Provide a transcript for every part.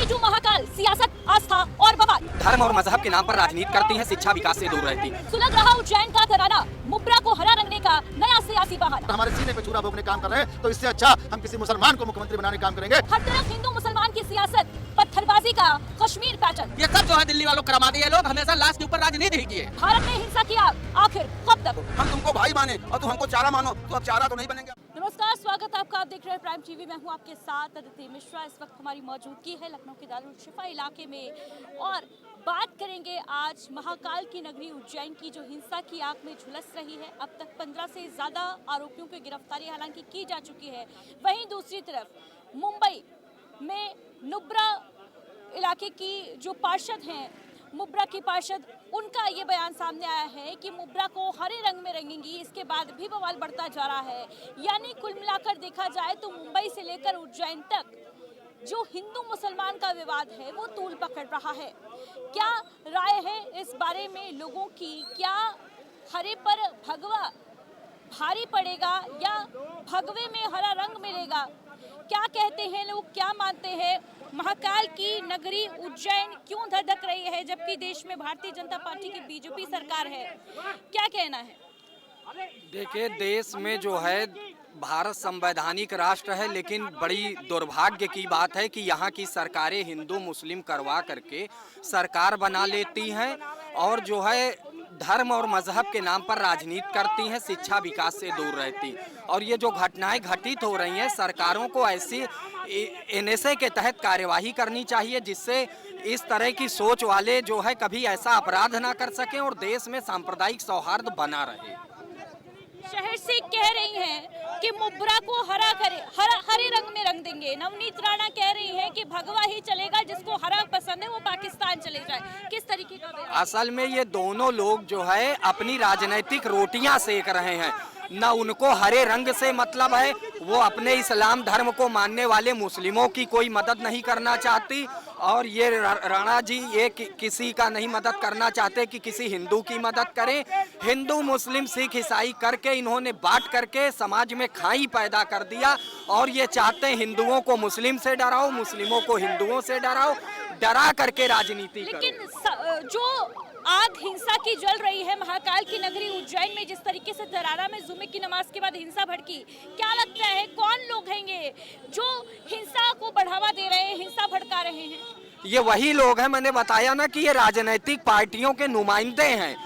बीजू महाकाल, सियासत, आस्था और बवाल। धर्म और मजहब के नाम पर राजनीति करती हैं, शिक्षा विकास से दूर रहती। सुलग रहा उज्जैन का घराना, मुब्रा को हरा रंगने का नया सियासी बहाना। हमारे सीने पे छुरा भोगने काम कर रहे हैं, तो इससे अच्छा हम किसी मुसलमान को मुख्यमंत्री बनाने काम करेंगे। हर तरफ हिंदू मुसलमान की सियासत, पत्थरबाजी का कश्मीर पैटर्न। ये सब जो है दिल्ली वालों करमा दिए लोग, हमेशा लाश के ऊपर राजनीति ही की है। भारत में हिंसा की आग आखिर कब तक? हम तुमको भाई माने और तुम हमको चारा मानो, तो अब चारा तो नहीं बनेंगे। नमस्कार, स्वागत है आपका। आप देख रहे हैं प्राइम टीवी। मैं हूं आपके साथ अदिति मिश्रा। इस वक्त हमारी मौजूदगी है लखनऊ के दारुल शिफा इलाके में और बात करेंगे आज महाकाल की नगरी उज्जैन की, जो हिंसा की आग में झुलस रही है। अब तक 15 से ज़्यादा आरोपियों की गिरफ्तारी हालांकि की जा चुकी है। वहीं दूसरी तरफ मुंबई में नुब्रा इलाके की जो पार्षद हैं, मुब्रा की पार्षद, उनका ये बयान सामने आया है कि मुब्रा को हरे रंग में रंगेंगी। इसके बाद भी बवाल बढ़ता जा रहा है। यानी कुल मिलाकर देखा जाए तो मुंबई से लेकर उज्जैन तक जो हिंदू मुसलमान का विवाद है वो तूल पकड़ रहा है। क्या राय है इस बारे में लोगों की? क्या हरे पर भगवा भारी पड़ेगा या भगवे में हरा रंग मिलेगा? क्या कहते हैं लोग, क्या मानते हैं? महाकाल की नगरी उज्जैन क्यों धधक रही है जबकि देश में भारतीय जनता पार्टी की बीजेपी सरकार है? क्या कहना है? देखिए, देश में जो है भारत संवैधानिक राष्ट्र है, लेकिन बड़ी दुर्भाग्य की बात है कि यहाँ की सरकारें हिंदू मुस्लिम करवा करके सरकार बना लेती हैं और जो है धर्म और मजहब के नाम पर राजनीति करती हैं, शिक्षा विकास से दूर रहती। और ये जो घटनाएं घटित हो रही हैं, सरकारों को ऐसी एनएसए के तहत कार्यवाही करनी चाहिए जिससे इस तरह की सोच वाले जो है कभी ऐसा अपराध ना कर सकें और देश में सांप्रदायिक सौहार्द बना रहे। शहर से कह रही हैं कि मुब्रा को हरे रंग में रंग देंगे। नवनीत राणा कह रही हैं कि भगवा ही चलेगा, जिसको हरा पसंद है वो पाकिस्तान चले जाए। किस तरीके का? असल में ये दोनों लोग जो है अपनी राजनीतिक रोटियां सेक रहे हैं। न उनको हरे रंग से मतलब है, वो अपने इस्लाम धर्म को मानने वाले मुस्लिमों की कोई मदद नहीं करना चाहती और ये राणा जी ये किसी का नहीं मदद करना चाहते कि किसी हिंदू की मदद करें। हिंदू मुस्लिम सिख ईसाई करके इन्होंने बांट करके समाज में खाई पैदा कर दिया और ये चाहते हैं हिंदुओं को मुस्लिम से डराओ, मुस्लिमों को हिंदुओं से डराओ, डरा करके राजनीति करो। लेकिन जो आग हिंसा की जल रही है महाकाल की नगरी उज्जैन में, जिस तरीके से दरारा में जुमे की नमाज के बाद हिंसा भड़की, क्या लगता है कौन लोग हैं ये जो हिंसा को बढ़ावा दे रहे हैं, हिंसा भड़का रहे हैं? ये वही लोग हैं, मैंने बताया ना कि ये राजनीतिक पार्टियों के नुमाइंदे हैं।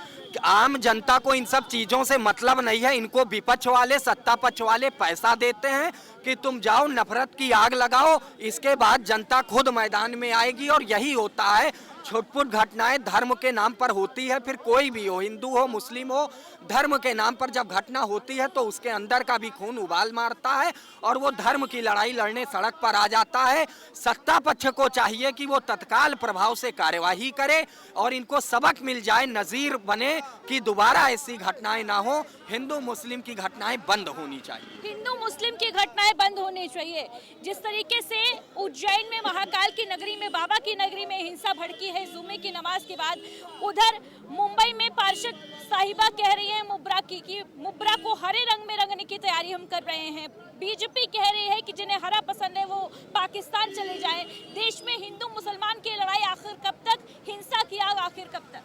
आम जनता को इन सब चीजों से मतलब नहीं है। इनको विपक्ष वाले, सत्ता पक्ष वाले पैसा देते हैं कि तुम जाओ नफरत की आग लगाओ, इसके बाद जनता खुद मैदान में आएगी। और यही होता है, छुटपुट घटनाएं धर्म के नाम पर होती है। फिर कोई भी हो, हिंदू हो मुस्लिम हो, धर्म के नाम पर जब घटना होती है तो उसके अंदर का भी खून उबाल मारता है और वो धर्म की लड़ाई लड़ने सड़क पर आ जाता है। सत्ता पक्ष को चाहिए कि वो तत्काल प्रभाव से कार्यवाही करे और इनको सबक मिल जाए, नजीर बने कि दोबारा ऐसी घटनाएं ना हो। हिंदू मुस्लिम की घटनाएं बंद होनी चाहिए। हिंदू मुस्लिम की घटनाएं बंद होनी चाहिए। जिस तरीके से उज्जैन में महाकाल की नगरी में, बाबा की नगरी में हिंसा भड़की है जुमे की नमाज के बाद, उधर मुंबई में पार्षद साहिबा कह रही है मुब्रा की कि मुब्रा को हरे रंग में रंगने की तैयारी हम कर रहे हैं। बीजेपी कह रही है कि जिन्हें हरा पसंद है वो पाकिस्तान चले जाएं। देश में हिंदू मुसलमान की लड़ाई आखिर कब तक? हिंसा की आग आखिर कब तक?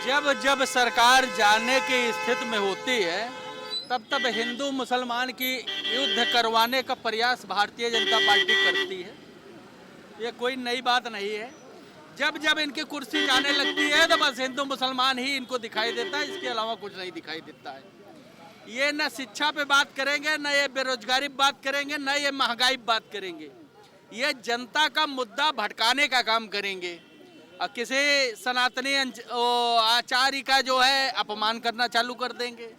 जब जब सरकार जाने की स्थिति में होती है तब तब हिंदू मुसलमान की युद्ध करवाने का प्रयास भारतीय जनता पार्टी करती है। ये कोई नई बात नहीं है। जब जब इनकी कुर्सी जाने लगती है तो बस हिंदू मुसलमान ही इनको दिखाई देता है, इसके अलावा कुछ नहीं दिखाई देता है। ये न शिक्षा पे बात करेंगे, न ये बेरोजगारी पे बात करेंगे, न ये महंगाई पे बात करेंगे। ये जनता का मुद्दा भटकाने का काम करेंगे और किसी सनातनी आचार्य का जो है अपमान करना चालू कर देंगे।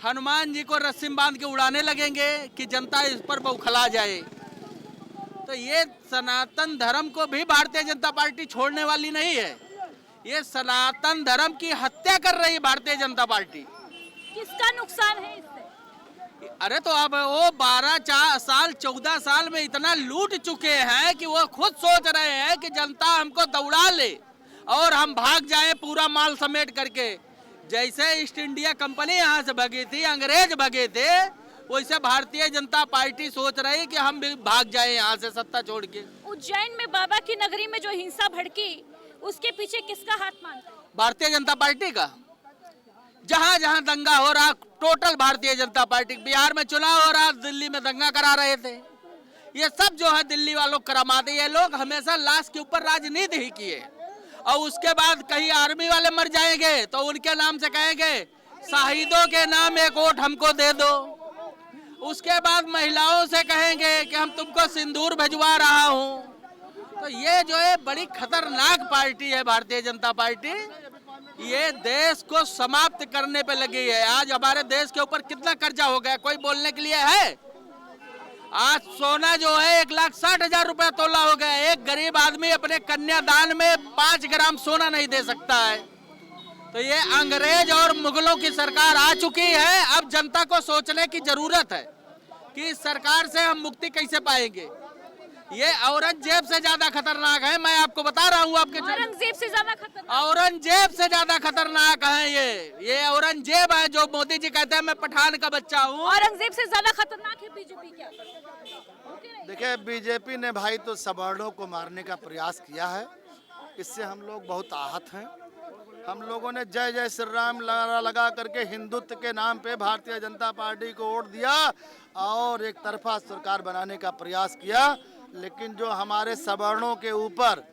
हनुमान जी को रस्सी बांध के उड़ाने लगेंगे कि जनता इस पर बौखला जाए। तो ये सनातन धर्म को भी भारतीय जनता पार्टी छोड़ने वाली नहीं है। ये सनातन धर्म की हत्या कर रही है भारतीय जनता पार्टी। किसका नुकसान है इससे? अरे तो अब वो 12 साल 14 साल में इतना लूट चुके हैं कि वो खुद सोच रहे हैं कि जनता हमको दौड़ा ले और हम भाग जाएं पूरा माल समेट करके। जैसे ईस्ट इंडिया कंपनी यहाँ से भगी थी, अंग्रेज भगे थे, वैसे भारतीय जनता पार्टी सोच रही कि हम भी भाग जाएं यहाँ से सत्ता छोड़ के। उज्जैन में बाबा की नगरी में जो हिंसा भड़की, उसके पीछे किसका हाथ मानते हैं? भारतीय जनता पार्टी का। जहां जहां दंगा हो रहा, टोटल भारतीय जनता पार्टी। बिहार में चुनाव हो रहा, दिल्ली में दंगा करा रहे थे। ये सब जो है दिल्ली वालों करामाते। ये लोग हमेशा लाश के ऊपर राजनीति ही किए, और उसके बाद कहीं आर्मी वाले मर जाएंगे तो उनके नाम से कहेंगे शहीदों के नाम एक वोट हमको दे दो। उसके बाद महिलाओं से कहेंगे कि हम तुमको सिंदूर भिजवा रहा हूँ। तो ये जो है बड़ी खतरनाक पार्टी है भारतीय जनता पार्टी। ये देश को समाप्त करने पे लगी है। आज हमारे देश के ऊपर कितना कर्जा हो गया, कोई बोलने के लिए है? आज सोना जो है 1,60,000 रुपया तोला हो गया। एक गरीब आदमी अपने कन्यादान में 5 ग्राम सोना नहीं दे सकता है। तो ये अंग्रेज और मुगलों की सरकार आ चुकी है। अब जनता को सोचने की जरूरत है कि इस सरकार से हम मुक्ति कैसे पाएंगे। ये औरंगजेब से ज्यादा खतरनाक है, मैं आपको बता रहा हूँ। आपके औरंगजेब से ज्यादा खतरनाक? औरंगजेब से ज्यादा खतरनाक है ये औरंगजेब है जो मोदी जी कहते हैं मैं पठान का बच्चा हूँ। औरंगजेब से ज्यादा खतरनाक है बीजेपी क्या? देखिए, बीजेपी ने भाई तो सवर्णों को मारने का प्रयास किया है। इससे हम लोग बहुत आहत हैं। हम लोगों ने जय जय श्री राम लगा करके हिंदुत्व के नाम पे भारतीय जनता पार्टी को वोट दिया और एक तरफा सरकार बनाने का प्रयास किया। लेकिन जो हमारे सवर्णों के ऊपर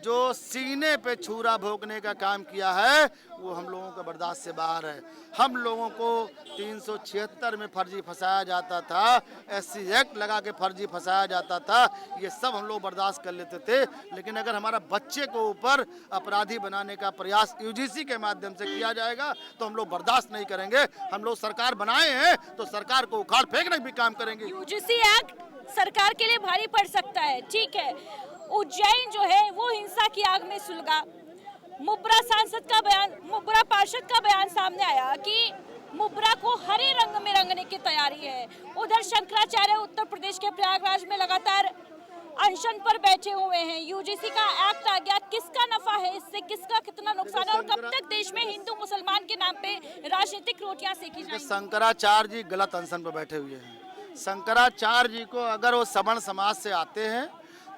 जो सीने पे छुरा भोंकने का काम किया है वो हम लोगों का बर्दाश्त से बाहर है। हम लोगों को 376 में फर्जी फंसाया जाता था, SC एक्ट लगा के फर्जी फंसाया जाता था। ये सब हम लोग बर्दाश्त कर लेते थे। लेकिन अगर हमारा बच्चे को ऊपर अपराधी बनाने का प्रयास UGC के माध्यम से किया जाएगा तो हम लोग बर्दाश्त नहीं करेंगे। हम लोग सरकार बनाए हैं तो सरकार को उखाड़ फेंकने भी काम करेंगे। UGC एक्ट सरकार के लिए भारी पड़ सकता है, ठीक है। उज्जैन जो है वो हिंसा की आग में सुलगा। मुब्रा पार्षद का बयान सामने आया कि मुब्रा को हरे रंग में रंगने की तैयारी है। उधर शंकराचार्य उत्तर प्रदेश के प्रयागराज में लगातार अनशन पर बैठे हुए हैं। UGC का एक्ट आ गया, किसका नफा है इससे, किसका कितना नुकसान है, और कब तक देश में हिंदू मुसलमान के नाम पे राजनीतिक रोटियां सेकी जाएंगी? शंकराचार्य जी गलत अनशन पर बैठे हुए हैं। शंकराचार्य जी को अगर वो सवर्ण समाज से आते हैं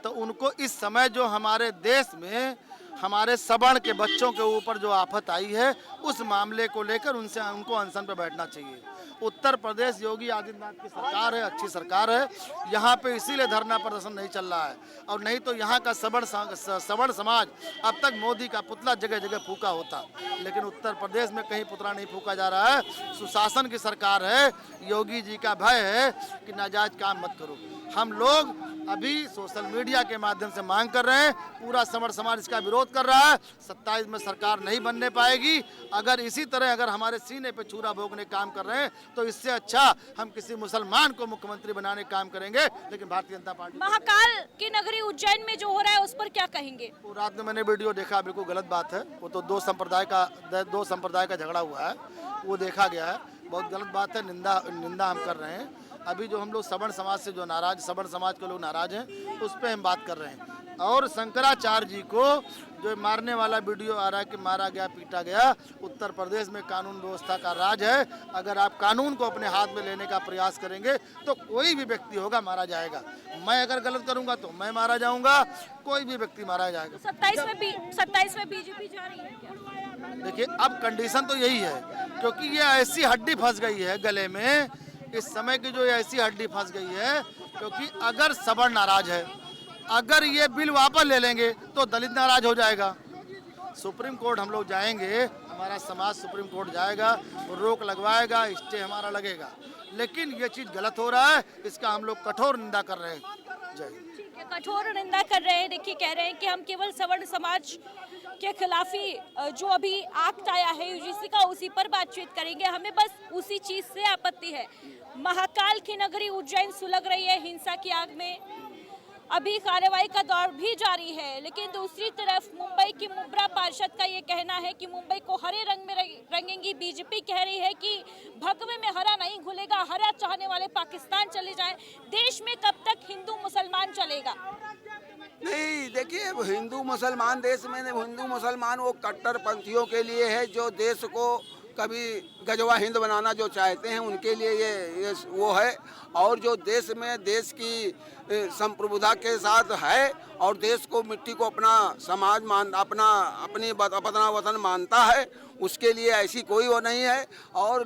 तो उनको इस समय जो हमारे देश में हमारे सवर्ण के बच्चों के ऊपर जो आफत आई है उस मामले को लेकर उनको अनशन पर बैठना चाहिए। उत्तर प्रदेश योगी आदित्यनाथ की सरकार है, अच्छी सरकार है। यहाँ पे इसीलिए धरना प्रदर्शन नहीं चल रहा है, और नहीं तो यहाँ का सवर्ण समाज अब तक मोदी का पुतला जगह जगह फूका होता। लेकिन उत्तर प्रदेश में कहीं पुतला नहीं फूका जा रहा है। सुशासन की सरकार है। योगी जी का भय है कि नाजायज काम मत करो। हम लोग अभी सोशल मीडिया के माध्यम से मांग कर रहे हैं, पूरा सवर्ण समाज इसका विरोध कर रहा है। 27 में सरकार नहीं बनने पाएगी। अगर इसी तरह अगर हमारे सीने पे छुरा भोंकने काम कर रहे हैं तो इससे अच्छा हम किसी मुसलमान को मुख्यमंत्री बनाने काम करेंगे। लेकिन भारतीय जनता पार्टी महाकाल की नगरी उज्जैन में जो हो रहा है उस पर क्या कहेंगे? वो रात में मैंने वीडियो देखा, बिल्कुल गलत बात है। वो तो दो संप्रदाय का झगड़ा हुआ है, वो देखा गया है। बहुत गलत बात है, निंदा हम कर रहे हैं। अभी जो हम लोग सवर्ण समाज से जो सवर्ण समाज के लोग नाराज हैं उस पर हम बात कर रहे हैं। और शंकराचार्य जी को जो मारने वाला वीडियो आ रहा है कि मारा गया, पीटा गया, उत्तर प्रदेश में कानून व्यवस्था का राज है। अगर आप कानून को अपने हाथ में लेने का प्रयास करेंगे तो कोई भी व्यक्ति होगा मारा जाएगा। मैं अगर गलत करूंगा तो मैं मारा जाऊंगा, कोई भी व्यक्ति मारा जाएगा। 27 में बीजेपी जा रही है क्या? देखिए, अब कंडीशन तो यही है क्योंकि ये ऐसी हड्डी फंस गई है गले में, इस समय की जो ऐसी हड्डी फंस गई है। क्योंकि अगर सवर्ण नाराज है, अगर ये बिल वापस ले लेंगे तो दलित नाराज हो जाएगा। सुप्रीम कोर्ट हम लोग जाएंगे, हमारा समाज सुप्रीम कोर्ट जाएगा, रोक लगवाएगा, स्टे हमारा लगेगा। लेकिन ये चीज़ गलत हो रहा है, इसका हम लोग कठोर निंदा कर रहे हैं। जय हिंद। कठोर निंदा कर रहे हैं। देखिए, कह रहे हैं कि हम केवल सवर्ण समाज के खिलाफ ही जो अभी एक्ट आया है UGC का उसी पर बातचीत करेंगे। हमें बस उसी चीज से आपत्ति है। महाकाल की नगरी उज्जैन सुलग रही है हिंसा की आग में। अभी कार्रवाई का दौर भी जारी है, लेकिन दूसरी तरफ मुंबई की मुब्रा पार्षद का ये कहना है कि मुंबई को हरे रंग में रंगेंगी। बीजेपी कह रही है कि भगवे में हरा नहीं घुलेगा, हरा चाहने वाले पाकिस्तान चले जाएं। देश में कब तक हिंदू मुसलमान चलेगा? नहीं, देखिए, हिंदू मुसलमान देश में हिंदू मुसलमान वो कट्टरपंथियों के लिए है जो देश को कभी गजवा हिंद बनाना जो चाहते हैं उनके लिए ये वो है। और जो देश में देश की संप्रभुता के साथ है और देश को मिट्टी को अपना समाज अपना वतन मानता है, उसके लिए ऐसी कोई वो नहीं है। और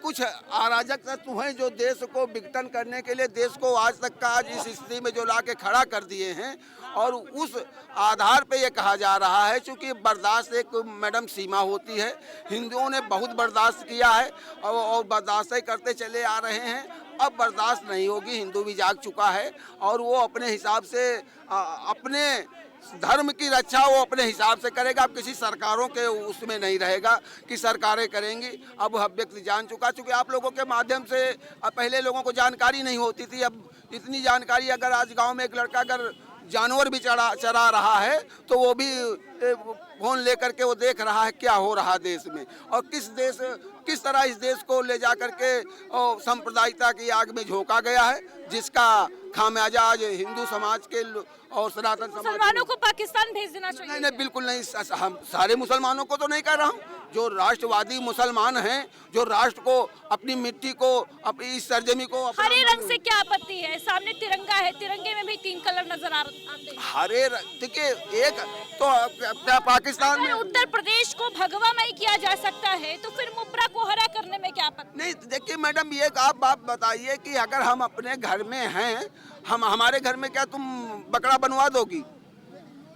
कुछ अराजक तत्व हैं जो देश को विघटन करने के लिए देश को आज तक का आज इस स्थिति में जो ला के खड़ा कर दिए हैं। और उस आधार पे ये कहा जा रहा है, चूँकि बर्दाश्त एक मैडम सीमा होती है। हिंदुओं ने बहुत बर्दाश्त किया है और बर्दाश्त ही करते चले आ रहे हैं। अब बर्दाश्त नहीं होगी, हिंदू भी जाग चुका है और वो अपने हिसाब से अपने धर्म की रक्षा वो अपने हिसाब से करेगा। अब किसी सरकारों के उसमें नहीं रहेगा कि सरकारें करेंगी। अब हर व्यक्ति जान चुका, चूँकि आप लोगों के माध्यम से पहले लोगों को जानकारी नहीं होती थी, अब इतनी जानकारी। अगर आज गांव में एक लड़का अगर जानवर भी चरा रहा है तो वो भी फोन लेकर के वो देख रहा है क्या हो रहा देश में और किस तरह इस देश को ले जा करके सांप्रदायिकता की आग में झोंका गया है, जिसका खामियाजा आज हिंदू समाज के और सनातन समाज। मुसलमानों को पाकिस्तान भेज देना चाहिए? नहीं, बिल्कुल नहीं। हम सारे मुसलमानों को तो नहीं कह रहा हूँ, जो राष्ट्रवादी मुसलमान हैं, जो राष्ट्र को, अपनी मिट्टी को, अपनी इस सरजमी को। हरे रंग से क्या आपत्ति है? सामने तिरंगा है, तिरंगे में भी 3 कलर नजर आते हैं। हरे देखिए, एक तो क्या पाकिस्तान में उत्तर प्रदेश को भगवामय किया जा सकता है तो फिर मुब्रा को हरा करने में क्या आपत्ति? नहीं, देखिए मैडम, ये आप बात बताइए कि अगर हम अपने घर में हैं, हमारे घर में क्या तुम बकरा बनवा दोगी?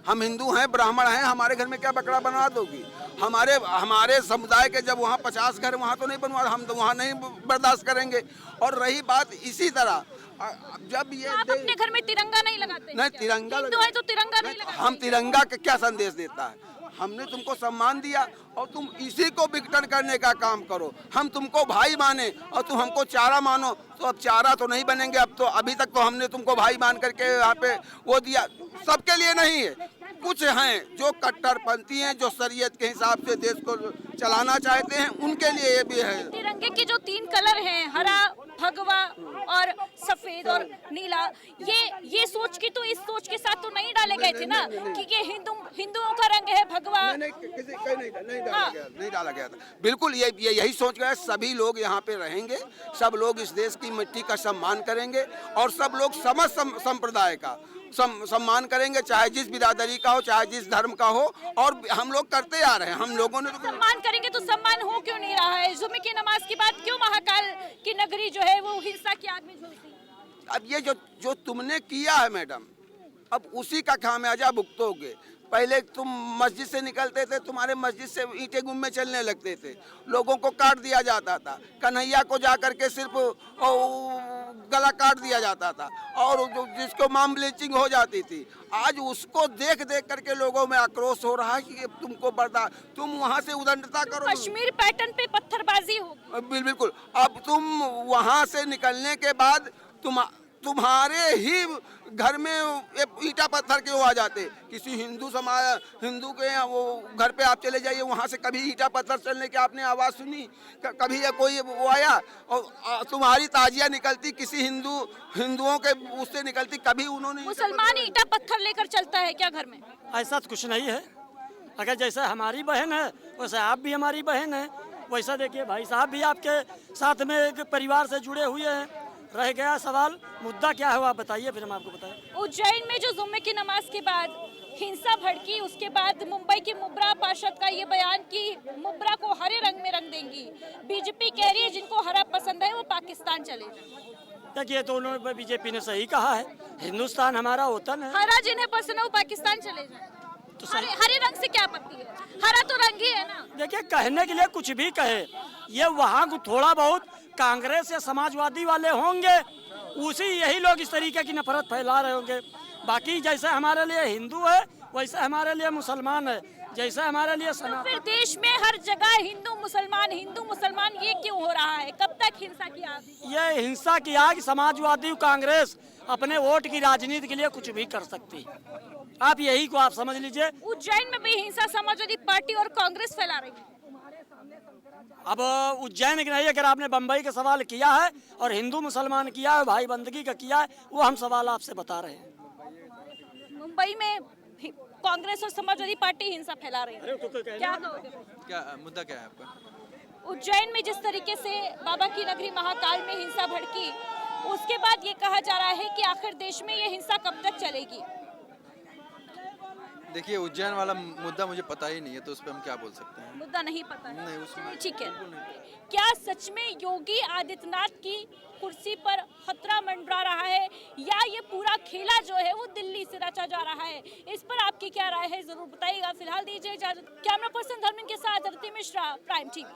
हम हिंदू हैं, ब्राह्मण हैं, हमारे घर में क्या बकरा बनवा दोगी? हमारे समुदाय के जब वहाँ 50 घर, वहाँ तो नहीं बनवा, हम तो वहाँ नहीं बर्दाश्त करेंगे। और रही बात इसी तरह, जब ये आप अपने घर में तिरंगा नहीं लगाते? नहीं, तिरंगा हिंदू है तो तिरंगा नहीं लगाते? हम तिरंगा का क्या संदेश देता है? हमने तुमको सम्मान दिया और तुम इसी को विघटन करने का काम करो। हम तुमको भाई माने और तुम हमको चारा मानो, तो अब चारा तो नहीं बनेंगे। अब तो अभी तक तो हमने तुमको भाई मान करके यहाँ पे वो दिया, सबके लिए नहीं है। कुछ हैं जो कट्टरपंथी हैं, जो शरीयत के हिसाब से देश को चलाना चाहते हैं, उनके लिए ये भी है। तिरंगे के जो 3 कलर हैं, हरा, भगवा और सफेद और नीला, ये सोच के तो इस सोच के साथ तो नहीं डाले गए थे ना कि ये हिंदुओं का रंग है भगवा। नहीं डाला गया था। बिल्कुल यही सोच गया। सभी लोग यहाँ पे रहेंगे, सब लोग इस देश की मिट्टी का सम्मान करेंगे और सब लोग समस्त संप्रदाय का सम्मान करेंगे, चाहे जिस बिरादरी का हो, चाहे जिस धर्म का हो। और हम लोग करते आ रहे हैं, हम लोगों ने सम्मान करेंगे तो सम्मान हो क्यों नहीं रहा है? जुमे की नमाज के बाद क्यों महाकाल की नगरी जो है वो हिंसा की आग में झुलसी? अब ये जो तुमने किया है मैडम, अब उसी का खामियाजा भुगतोगे। पहले तुम मस्जिद से निकलते थे, तुम्हारे मस्जिद से ईंटें गुम में चलने लगते थे, लोगों को काट दिया जाता था, कन्हैया को जा करके सिर्फ गला काट दिया जाता था और जिसको माम ब्लीचिंग हो जाती थी। आज उसको देख करके लोगों में आक्रोश हो रहा है कि तुमको बर्दाश्त, तुम वहाँ से उदंडता करो। कश्मीर पैटर्न पे पत्थरबाजी होगी। बिल्कुल। अब तुम वहाँ से निकलने के बाद तुम्हारे ही घर में ईटा पत्थर क्यों आ जाते? किसी हिंदू के वो घर पे आप चले जाइए, वहाँ से कभी ईटा पत्थर चलने की आपने आवाज़ सुनी? कभी या कोई वो आया और तुम्हारी ताजिया निकलती किसी हिंदुओं के उससे निकलती? कभी उन्होंने? मुसलमान ईटा पत्थर लेकर चलता है क्या घर में? ऐसा तो कुछ नहीं है। अगर जैसा हमारी बहन है वैसे आप भी हमारी बहन है। वैसा देखिए भाई साहब भी आपके साथ में एक परिवार से जुड़े हुए हैं। रह गया सवाल, मुद्दा क्या है आप बताइए, फिर हम आपको बताएं। उज्जैन में जो जुम्मे की नमाज के बाद हिंसा भड़की, उसके बाद मुंबई की मुब्रा पार्षद का ये बयान कि मुब्रा को हरे रंग में रंग देंगी। बीजेपी कह रही है जिनको हरा पसंद है वो पाकिस्तान चले जाए। देखिए, तो उन्होंने बीजेपी ने सही कहा है, हिंदुस्तान हमारा वतन है। हरा जिन्हें पसंद है वो पाकिस्तान चले जाए। तो हरे रंग से क्या आपत्ति है? हरा तो रंग ही है ना। देखिए, कहने के लिए कुछ भी कहे, ये वहाँ को थोड़ा बहुत कांग्रेस या समाजवादी वाले होंगे, यही लोग इस तरीके की नफरत फैला रहे होंगे। बाकी जैसे हमारे लिए हिंदू है वैसे हमारे लिए मुसलमान है, जैसे हमारे लिए तो फिर देश में हर जगह हिंदू मुसलमान ये क्यों हो रहा है? कब तक हिंसा की आग? ये हिंसा की आग समाजवादी कांग्रेस अपने वोट की राजनीति के लिए कुछ भी कर सकती है। आप यही को आप समझ लीजिए। उज्जैन में भी हिंसा समाजवादी पार्टी और कांग्रेस फैला रही है। अब उज्जैन की नहीं, अगर आपने बम्बई का सवाल किया है और हिंदू मुसलमान किया है, भाई बंदगी का किया है, वो हम सवाल आपसे बता रहे हैं। मुंबई में कांग्रेस और समाजवादी पार्टी हिंसा फैला रही है, क्या कहोगे? क्या मुद्दा क्या है आपका? उज्जैन में जिस तरीके से बाबा की नगरी महाकाल में हिंसा भड़की, उसके बाद ये कहा जा रहा है कि आखिर देश में ये हिंसा कब तक चलेगी? देखिए, उज्जैन वाला मुद्दा मुझे पता ही नहीं है, तो उस पर हम क्या बोल सकते हैं। मुद्दा नहीं पता है? नहीं, उसमें ठीक है। बिल्कुल नहीं। क्या सच में योगी आदित्यनाथ की कुर्सी पर खतरा मंडरा रहा है, या ये पूरा खेला जो है वो दिल्ली से रचा जा रहा है? इस पर आपकी क्या राय है, जरूर बताइएगा। फिलहाल दीजिए इजाजत। कैमरा पर्सन धर्मेंद्र के साथ अदिति मिश्रा, प्राइम टीवी।